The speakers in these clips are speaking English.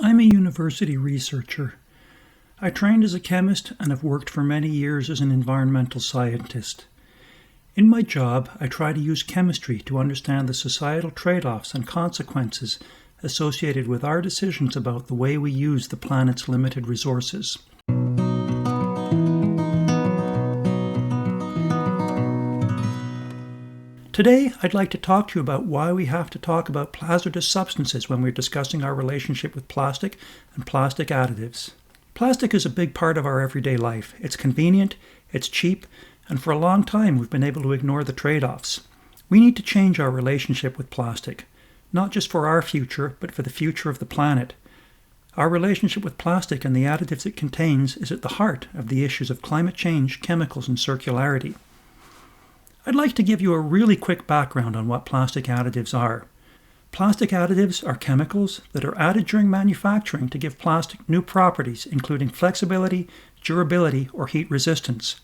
I'm a university researcher. I trained as a chemist and have worked for many years as an environmental scientist. In my job, I try to use chemistry to understand the societal trade-offs and consequences associated with our decisions about the way we use the planet's limited resources. Today, I'd like to talk to you about why we have to talk about hazardous substances when we're discussing our relationship with plastic and plastic additives. Plastic is a big part of our everyday life. It's convenient, it's cheap, and for a long time we've been able to ignore the trade-offs. We need to change our relationship with plastic, not just for our future, but for the future of the planet. Our relationship with plastic and the additives it contains is at the heart of the issues of climate change, chemicals, and circularity. I'd like to give you a really quick background on what plastic additives are. Plastic additives are chemicals that are added during manufacturing to give plastic new properties, including flexibility, durability, or heat resistance.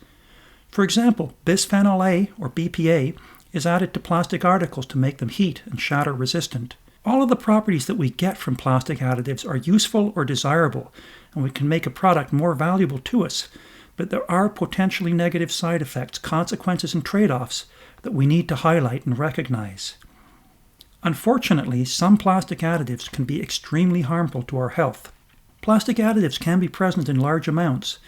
For example, bisphenol A, or BPA, is added to plastic articles to make them heat and shatter resistant. All of the properties that we get from plastic additives are useful or desirable, and we can make a product more valuable to us. But there are potentially negative side effects, consequences, and trade-offs that we need to highlight and recognize. Unfortunately, some plastic additives can be extremely harmful to our health. Plastic additives can be present in large amounts.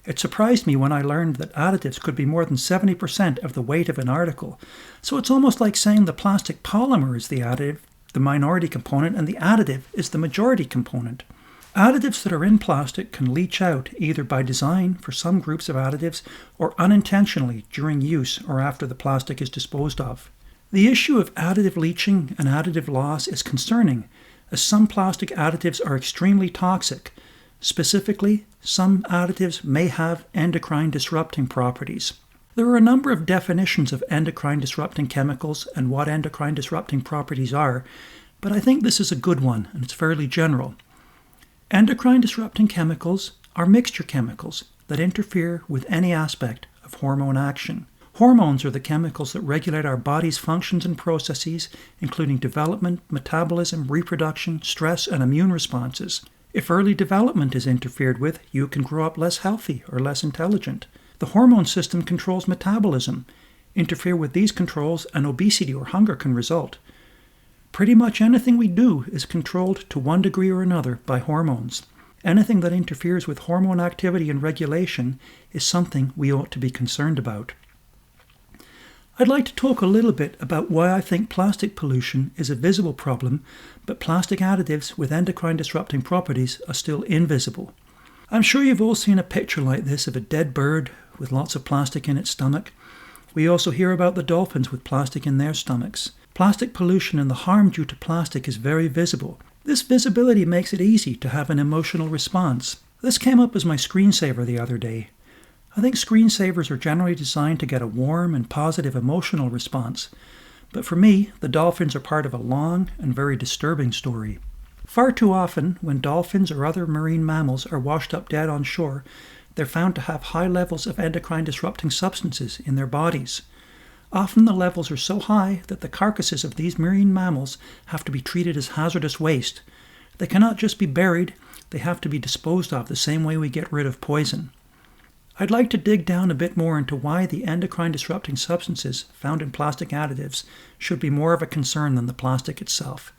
It surprised me when I learned that additives could be more than 70% of the weight of an article. So it's almost like saying the plastic polymer is the additive, the minority component, and the additive is the majority component. Additives that are in plastic can leach out either by design for some groups of additives or unintentionally during use or after the plastic is disposed of. The issue of additive leaching and additive loss is concerning, as some plastic additives are extremely toxic. Specifically, some additives may have endocrine disrupting properties. There are a number of definitions of endocrine disrupting chemicals and what endocrine disrupting properties are, but I think this is a good one and it's fairly general. Endocrine disrupting chemicals are mixture chemicals that interfere with any aspect of hormone action. Hormones are the chemicals that regulate our body's functions and processes, including development, metabolism, reproduction, stress, and immune responses. If early development is interfered with, you can grow up less healthy or less intelligent. The hormone system controls metabolism. Interfere with these controls, and obesity or hunger can result. Pretty much anything we do is controlled to one degree or another by hormones. Anything that interferes with hormone activity and regulation is something we ought to be concerned about. I'd like to talk a little bit about why I think plastic pollution is a visible problem, but plastic additives with endocrine disrupting properties are still invisible. I'm sure you've all seen a picture like this of a dead bird with lots of plastic in its stomach. We also hear about the dolphins with plastic in their stomachs. Plastic pollution and the harm due to plastic is very visible. This visibility makes it easy to have an emotional response. This came up as my screensaver the other day. I think screensavers are generally designed to get a warm and positive emotional response. But for me, the dolphins are part of a long and very disturbing story. Far too often, when dolphins or other marine mammals are washed up dead on shore, they're found to have high levels of endocrine disrupting substances in their bodies. Often the levels are so high that the carcasses of these marine mammals have to be treated as hazardous waste. They cannot just be buried, they have to be disposed of the same way we get rid of poison. I'd like to dig down a bit more into why the endocrine disrupting substances found in plastic additives should be more of a concern than the plastic itself.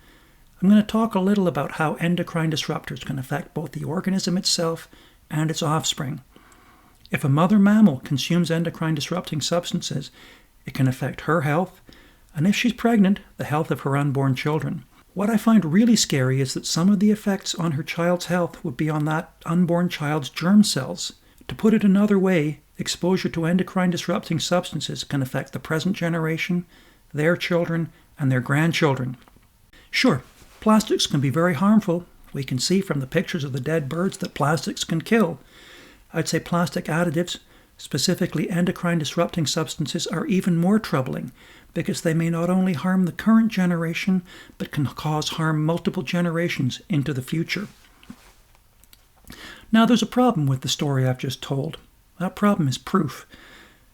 I'm going to talk a little about how endocrine disruptors can affect both the organism itself and its offspring. If a mother mammal consumes endocrine disrupting substances, it can affect her health, and if she's pregnant, the health of her unborn children. What I find really scary is that some of the effects on her child's health would be on that unborn child's germ cells. To put it another way, exposure to endocrine disrupting substances can affect the present generation, their children, and their grandchildren. Sure, plastics can be very harmful. We can see from the pictures of the dead birds that plastics can kill. I'd say plastic additives, specifically endocrine disrupting substances, are even more troubling because they may not only harm the current generation, but can cause harm multiple generations into the future. Now there's a problem with the story I've just told. That problem is proof.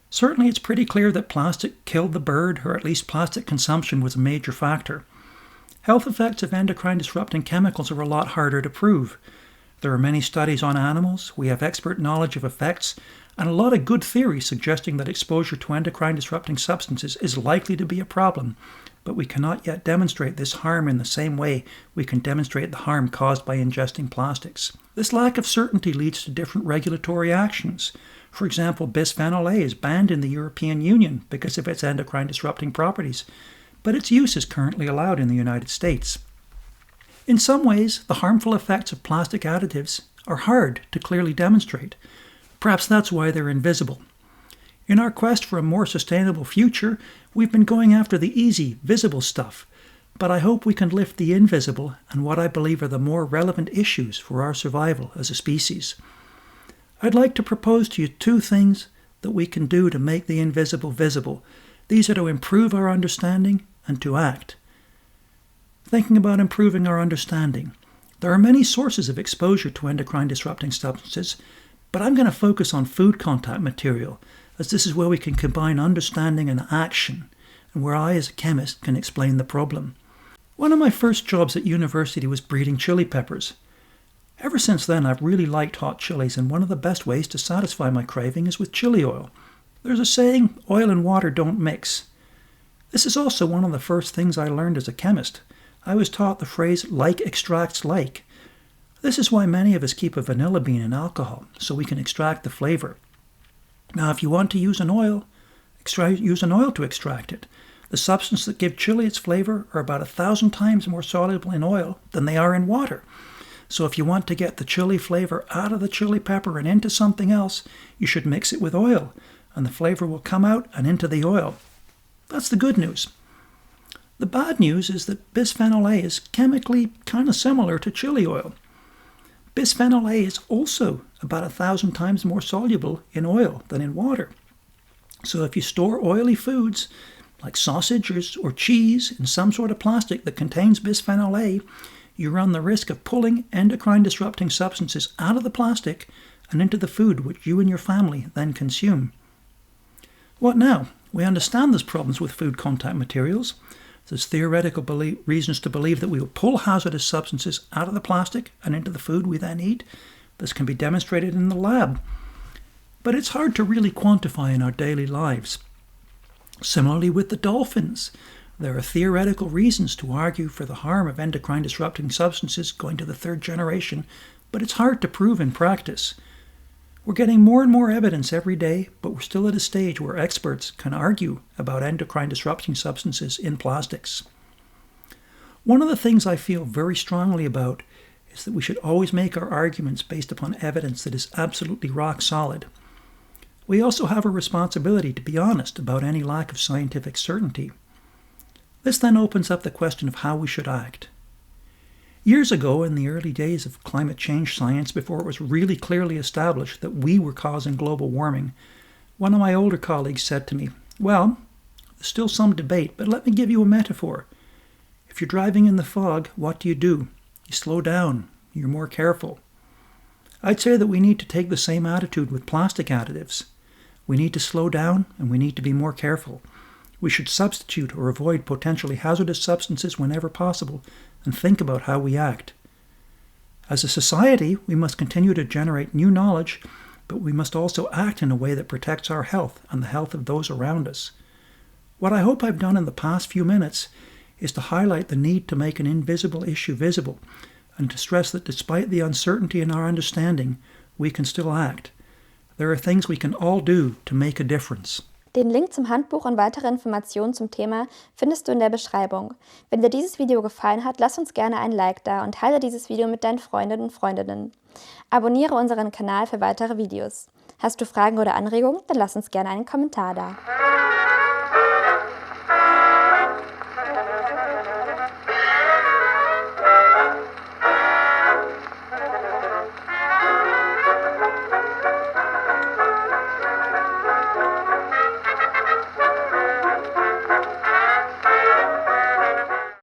Certainly it's pretty clear that plastic killed the bird, or at least plastic consumption was a major factor. Health effects of endocrine-disrupting chemicals are a lot harder to prove. There are many studies on animals, we have expert knowledge of effects, and a lot of good theory suggesting that exposure to endocrine-disrupting substances is likely to be a problem, but we cannot yet demonstrate this harm in the same way we can demonstrate the harm caused by ingesting plastics. This lack of certainty leads to different regulatory actions. For example, bisphenol A is banned in the European Union because of its endocrine-disrupting properties, but its use is currently allowed in the United States. In some ways, the harmful effects of plastic additives are hard to clearly demonstrate. Perhaps that's why they're invisible. In our quest for a more sustainable future, we've been going after the easy, visible stuff, but I hope we can lift the invisible and what I believe are the more relevant issues for our survival as a species. I'd like to propose to you 2 things that we can do to make the invisible visible. These are to improve our understanding and to act. Thinking about improving our understanding. There are many sources of exposure to endocrine-disrupting substances, but I'm going to focus on food contact material, as this is where we can combine understanding and action, and where I, as a chemist, can explain the problem. One of my first jobs at university was breeding chili peppers. Ever since then, I've really liked hot chilies, and one of the best ways to satisfy my craving is with chili oil. There's a saying, oil and water don't mix. This is also one of the first things I learned as a chemist. I was taught the phrase, like extracts like. This is why many of us keep a vanilla bean in alcohol, so we can extract the flavor. Now, if you want to use an oil, use an oil to extract it. The substances that give chili its flavor are about 1,000 times more soluble in oil than they are in water. So if you want to get the chili flavor out of the chili pepper and into something else, you should mix it with oil, and the flavor will come out and into the oil. That's the good news. The bad news is that bisphenol A is chemically kind of similar to chili oil. Bisphenol A is also about 1,000 times more soluble in oil than in water. So if you store oily foods, like sausage or cheese, in some sort of plastic that contains bisphenol A, you run the risk of pulling endocrine-disrupting substances out of the plastic and into the food which you and your family then consume. What now? We understand there's problems with food contact materials. There's theoretical reasons to believe that we will pull hazardous substances out of the plastic and into the food we then eat. This can be demonstrated in the lab. But it's hard to really quantify in our daily lives. Similarly with the dolphins, there are theoretical reasons to argue for the harm of endocrine-disrupting substances going to the 3rd generation, but it's hard to prove in practice. We're getting more and more evidence every day, but we're still at a stage where experts can argue about endocrine-disrupting substances in plastics. One of the things I feel very strongly about is that we should always make our arguments based upon evidence that is absolutely rock solid. We also have a responsibility to be honest about any lack of scientific certainty. This then opens up the question of how we should act. Years ago, in the early days of climate change science, before it was really clearly established that we were causing global warming, one of my older colleagues said to me, "Well, there's still some debate, but let me give you a metaphor. If you're driving in the fog, what do? You slow down, you're more careful." I'd say that we need to take the same attitude with plastic additives. We need to slow down and we need to be more careful. We should substitute or avoid potentially hazardous substances whenever possible and think about how we act. As a society, we must continue to generate new knowledge, but we must also act in a way that protects our health and the health of those around us. What I hope I've done in the past few minutes is to highlight the need to make an invisible issue visible and to stress that despite the uncertainty in our understanding, we can still act. There are things we can all do to make a difference. Den Link zum Handbuch und weitere Informationen zum Thema findest du in der Beschreibung. Wenn dir dieses Video gefallen hat, lass uns gerne ein Like da und teile dieses Video mit deinen Freundinnen und Freundinnen. Abonniere unseren Kanal für weitere Videos. Hast du Fragen oder Anregungen? Dann lass uns gerne einen Kommentar da.